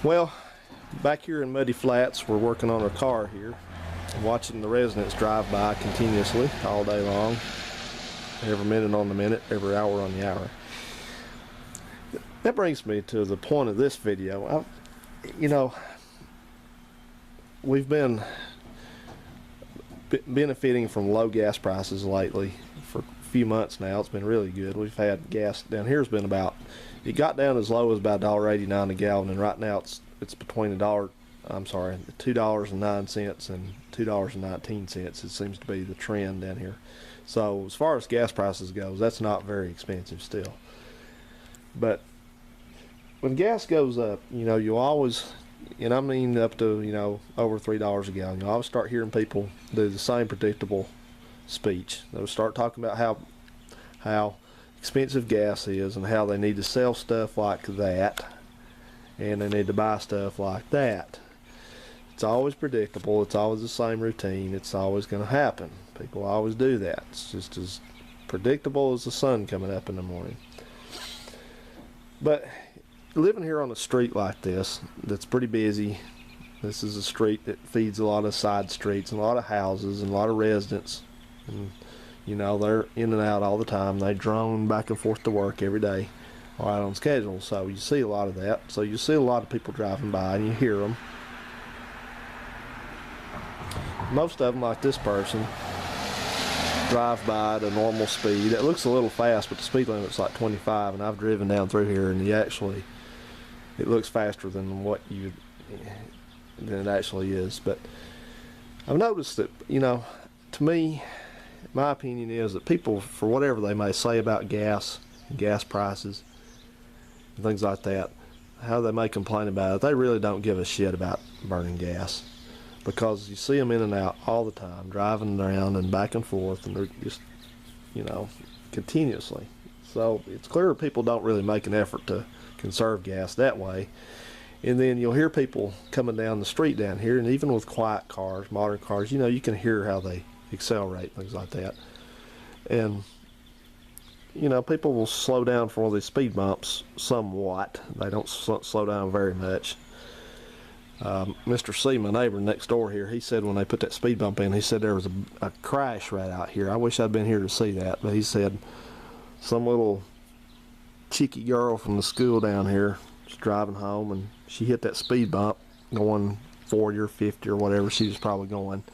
Well, back here in Muddy Flats, we're working on our car here, watching the residents drive by continuously all day long, every minute on the minute, every hour on the hour. That brings me to the point of this video. We've been benefiting from low gas prices lately for a few months now. It's been really good. We've had gas down here has been it got down as low as about $1.89 a gallon, and right now it's between $2.09 and $2.19. It seems to be the trend down here. So as far as gas prices goes, that's not very expensive still. But when gas goes up, you always, and I mean up to, over $3 a gallon, you always start hearing people do the same predictable speech. They'll start talking about how expensive gas is and how they need to sell stuff like that and they need to buy stuff like that. It's always predictable. It's always the same routine. It's always going to happen. People always do that. It's just as predictable as the sun coming up in the morning. But living here on a street like this, that's pretty busy. This is a street that feeds a lot of side streets and a lot of houses and a lot of residents. And, they're in and out all the time. They drone back and forth to work every day, right on schedule. So you see a lot of that. So you see a lot of people driving by and you hear them. Most of them, like this person, drive by at a normal speed. It looks a little fast, but the speed limit's like 25, and I've driven down through here, and it looks faster than than it actually is. But I've noticed that, to me, my opinion is that people, for whatever they may say about gas prices, and things like that, how they may complain about it, they really don't give a shit about burning gas. Because you see them in and out all the time, driving around and back and forth, and they're just, continuously. So it's clear people don't really make an effort to conserve gas that way. And then you'll hear people coming down the street down here, and even with quiet cars, modern cars, you can hear how they accelerate, things like that. And, people will slow down for one of these speed bumps somewhat. They don't slow down very much. Mr. C, my neighbor next door here, he said when they put that speed bump in, he said there was a crash right out here. I wish I'd been here to see that, but he said some little cheeky girl from the school down here was driving home, and she hit that speed bump going 40 or 50 or whatever she was probably going,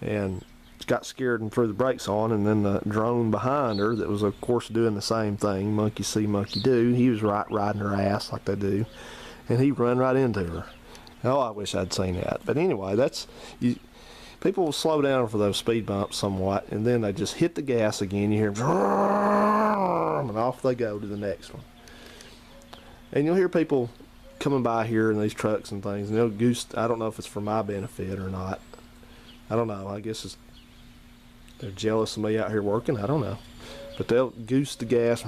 and got scared and threw the brakes on, and then the drone behind her that was, of course, doing the same thing, monkey see, monkey do, he was riding her ass like they do, and he run right into her. Oh, I wish I'd seen that. But anyway, people will slow down for those speed bumps somewhat, and then they just hit the gas again. You hear them, and off they go to the next one. And you'll hear people coming by here in these trucks and things, and they'll goose. I don't know if it's for my benefit or not. I don't know. I guess they're jealous of me out here working. I don't know. But they'll goose the gas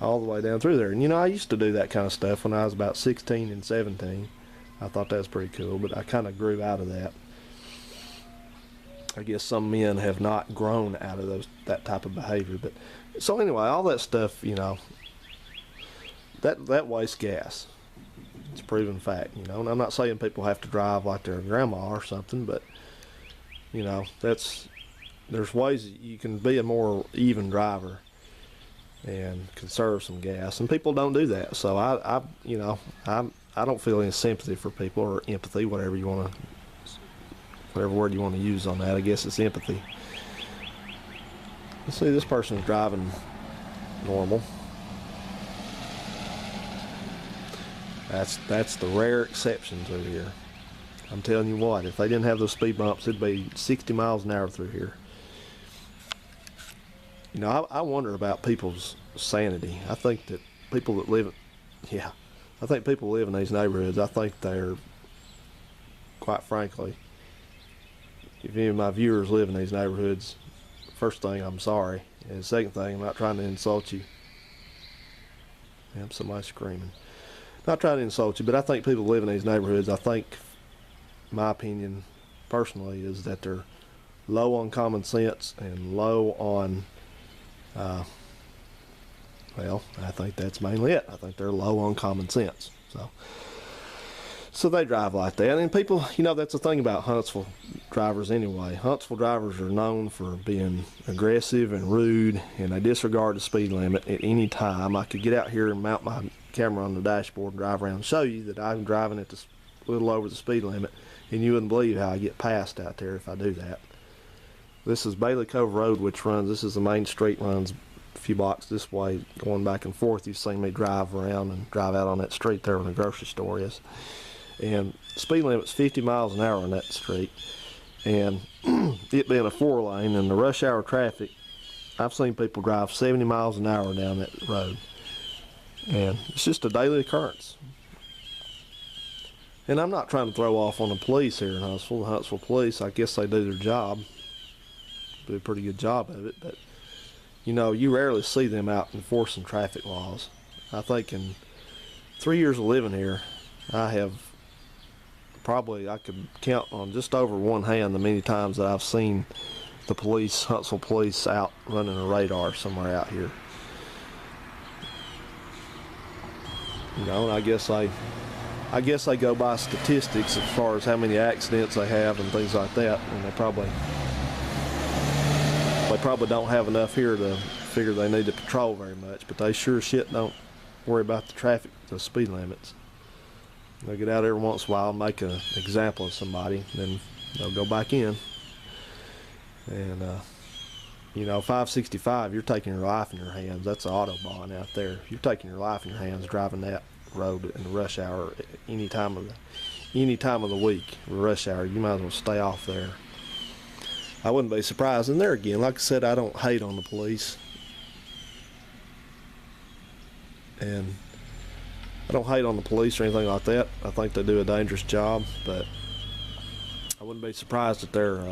all the way down through there. And I used to do that kind of stuff when I was about 16 and 17. I thought that was pretty cool, but I kind of grew out of that. I guess some men have not grown out of that type of behavior. But so anyway, all that stuff, that wastes gas. It's a proven fact, And I'm not saying people have to drive like their grandma or something, but there's ways that you can be a more even driver and conserve some gas, and people don't do that. So I don't feel any sympathy for people, or empathy, whatever word you want to use on that. I guess it's empathy. Let's see, this person's driving normal. That's the rare exception through here. I'm telling you what, if they didn't have those speed bumps, it'd be 60 miles an hour through here. I wonder about people's sanity. I think that people that live in these neighborhoods, I think they're, quite frankly, if any of my viewers live in these neighborhoods, first thing, I'm sorry. And the second thing, I'm not trying to insult you. Somebody's screaming. Not trying to insult you, but I think people live in these neighborhoods, I think, my opinion, personally, is that they're low on common sense and low on Well, I think that's mainly it. I think they're low on common sense. So they drive like that. And people, that's the thing about Huntsville drivers anyway. Huntsville drivers are known for being aggressive and rude, and they disregard the speed limit at any time. I could get out here and mount my camera on the dashboard and drive around and show you that I'm driving at a little over the speed limit, and you wouldn't believe how I get passed out there if I do that. This is Bailey Cove Road, this is the main street, runs a few blocks this way, going back and forth. You've seen me drive around and drive out on that street there where the grocery store is. And speed limit's 50 miles an hour on that street, and it being a 4-lane and the rush hour traffic, I've seen people drive 70 miles an hour down that road, and it's just a daily occurrence. And I'm not trying to throw off on the police here in Huntsville. The Huntsville police, I guess they do their job, do a pretty good job of it, but you rarely see them out enforcing traffic laws. I think in 3 years of living here, I could count on just over one hand the many times that I've seen the police, Huntsville police, out running a radar somewhere out here. And I guess they go by statistics as far as how many accidents they have and things like that, and they probably don't have enough here to figure they need to patrol very much, but they sure shit don't worry about the speed limits. They'll get out every once in a while and make an example of somebody, then they'll go back in. And 565, you're taking your life in your hands. That's the Autobahn out there. If you're taking your life in your hands driving that road in the rush hour any time of the week, rush hour, you might as well stay off there. I wouldn't be surprised. And there again, like I said, I don't hate on the police, and I don't hate on the police or anything like that. I think they do a dangerous job, but I wouldn't be surprised at their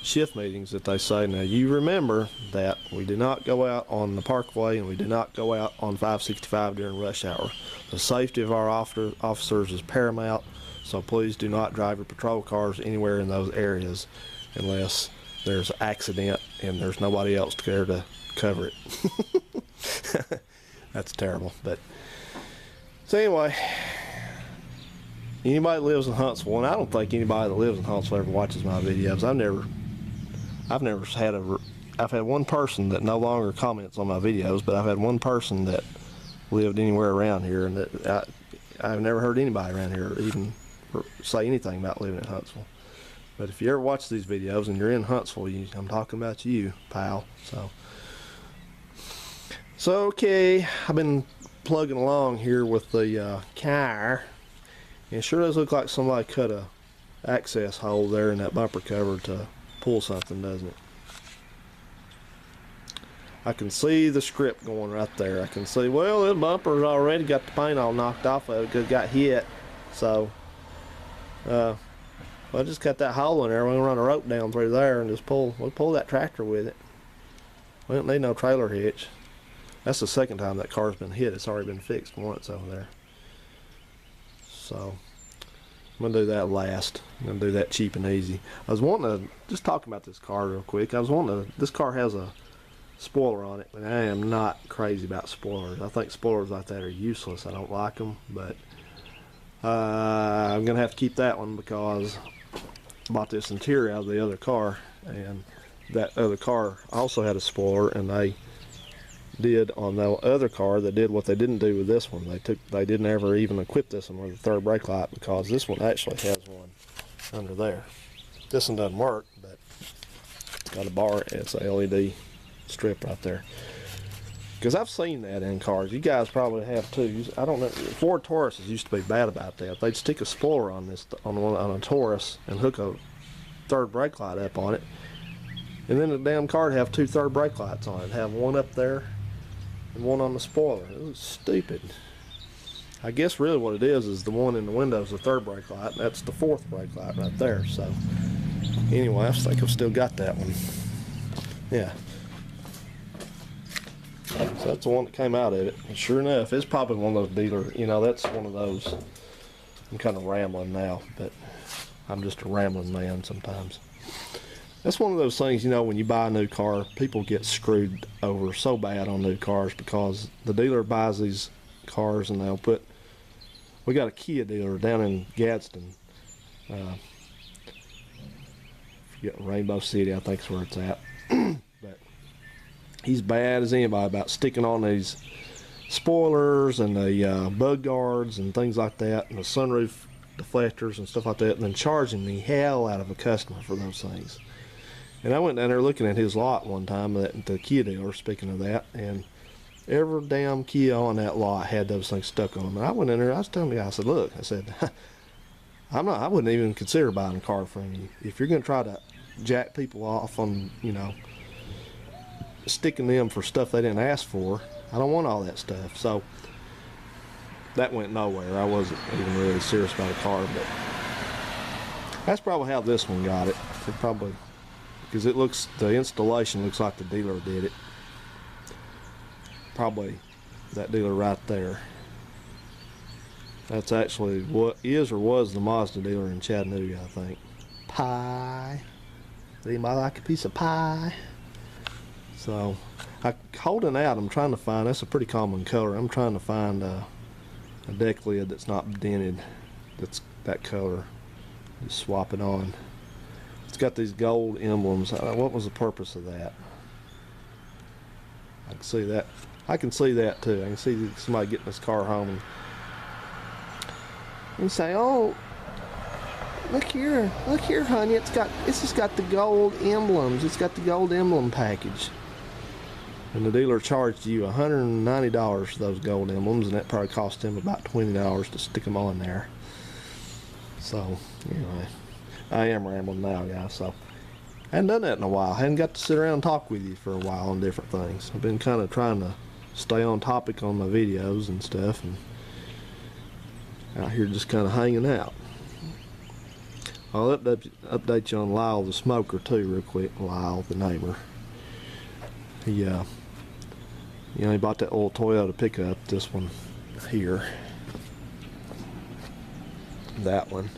shift meetings that they say, now you remember that we do not go out on the Parkway and we do not go out on 565 during rush hour. The safety of our officers is paramount, so please do not drive your patrol cars anywhere in those areas unless there's an accident and there's nobody else there to cover it. That's terrible, but so anyway, anybody that lives in Huntsville, and I don't think anybody that lives in Huntsville ever watches my videos. I've had one person that no longer comments on my videos, but I've had one person that lived anywhere around here, and that I've never heard anybody around here even say anything about living in Huntsville. But if you ever watch these videos and you're in Huntsville, I'm talking about you, pal. So okay, I've been plugging along here with the car, and it sure does look like somebody cut a access hole there in that bumper cover to pull something, doesn't it? I can see the script going right there. I can see, well, the bumper's already got the paint all knocked off of it because it got hit. So I just cut that hole in there. We're gonna run a rope down through there and just we'll pull that tractor with it. We don't need no trailer hitch. That's the second time that car's been hit. It's already been fixed once over there. So I'm gonna do that last. I'm gonna do that cheap and easy. I was wanting to just talk about this car real quick. This car has a spoiler on it, and I am not crazy about spoilers. I think spoilers like that are useless. I don't like them, but I'm gonna have to keep that one because I bought this interior out of the other car, and that other car also had a spoiler, and they did on the other car, they did what they didn't do with this one. They didn't ever even equip this one with a third brake light, because this one actually has one under there. This one doesn't work, but it's got a bar. It's a LED strip right there. Because I've seen that in cars. You guys probably have too. I don't know. Ford Tauruses used to be bad about that. They'd stick a spoiler on a Taurus and hook a third brake light up on it, and then the damn car would have two third brake lights on it. It'd have one up there and one on the spoiler. It was stupid. I guess really what it is the one in the window is the third brake light, and that's the fourth brake light right there. So anyway, I think I've still got that one. Yeah. So that's the one that came out of it. And sure enough, it's probably one of those dealer, that's one of those. I'm kind of rambling now, but I'm just a rambling man sometimes. That's one of those things, you know, when you buy a new car, people get screwed over so bad on new cars because the dealer buys these cars and they'll put, we got a Kia dealer down in Gadsden, forget, Rainbow City, I think is where it's at. But he's bad as anybody about sticking on these spoilers and the bug guards and things like that, and the sunroof deflectors and stuff like that, and then charging the hell out of a customer for those things. And I went down there looking at his lot one time at the Kia dealer, speaking of that, and every damn Kia on that lot had those things stuck on them. And I went in there, I was telling the guy, I said, look, I said, I wouldn't even consider buying a car from you. If you're going to try to jack people off on, you know, sticking them for stuff they didn't ask for, I don't want all that stuff. So that went nowhere. I wasn't even really serious about a car, but that's probably how this one got it. It probably, because it looks, the installation looks like the dealer did it. Probably that dealer right there. That's actually what is or was the Mazda dealer in Chattanooga, I think. Pie. Anybody like a piece of pie? So, holding out, I'm trying to find, that's a pretty common color. I'm trying to find a deck lid that's not dented, that's that color. Just swap it on. It's got these gold emblems. What was the purpose of that? I can see that. I can see that too. I can see somebody getting this car home and say, "Oh, look here, honey. It's just got the gold emblems. It's got the gold emblem package." And the dealer charged you $190 for those gold emblems, and that probably cost him about $20 to stick them on there. So anyway, I am rambling now, guys. So I hadn't done that in a while. I hadn't got to sit around and talk with you for a while on different things. I've been kind of trying to stay on topic on my videos and stuff, and out here just kind of hanging out. I'll update you on Lyle the smoker too real quick. Lyle the neighbor. He he bought that old Toyota pickup, this one here, that one,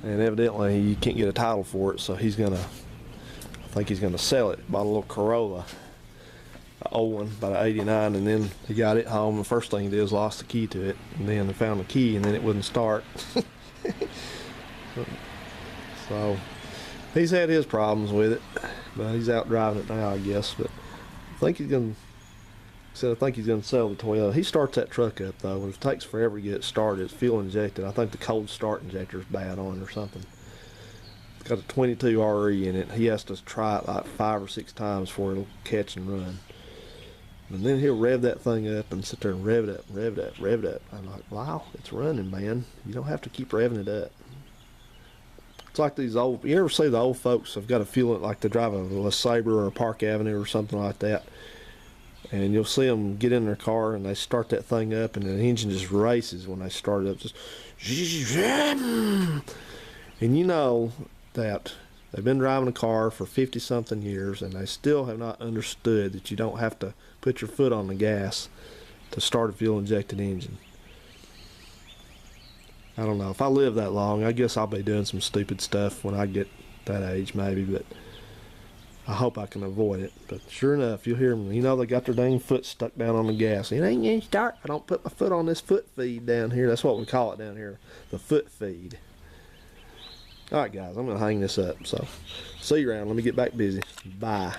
and evidently you can't get a title for it, so I think he's gonna sell it. Bought a little Corolla, an old one, about an '89, and then he got it home. The first thing he did was lost the key to it, and then they found the key, and then it wouldn't start. So he's had his problems with it, but he's out driving it now, I guess. But I think he's gonna sell the Toyota. He starts that truck up though, and it takes forever to get it started. It's fuel injected. I think the cold start injector is bad on it or something. It's got a 22 RE in it. He has to try it like 5 or 6 times before it'll catch and run. And then he'll rev that thing up and sit there and rev it up, rev it up, rev it up. I'm like, wow, it's running, man. You don't have to keep revving it up. It's like these old, you ever see the old folks have got a feeling like they drive a LeSabre or a Park Avenue or something like that, and you'll see them get in their car and they start that thing up and the engine just races when they start it up, just, and you know that they've been driving a car for 50 something years and they still have not understood that you don't have to put your foot on the gas to start a fuel injected engine. I don't know. If I live that long, I guess I'll be doing some stupid stuff when I get that age, maybe, but I hope I can avoid it. But sure enough, you'll hear them, they got their dang foot stuck down on the gas. It ain't gonna start. I don't put my foot on this foot feed down here. That's what we call it down here, the foot feed. All right, guys, I'm going to hang this up. So, see you around. Let me get back busy. Bye.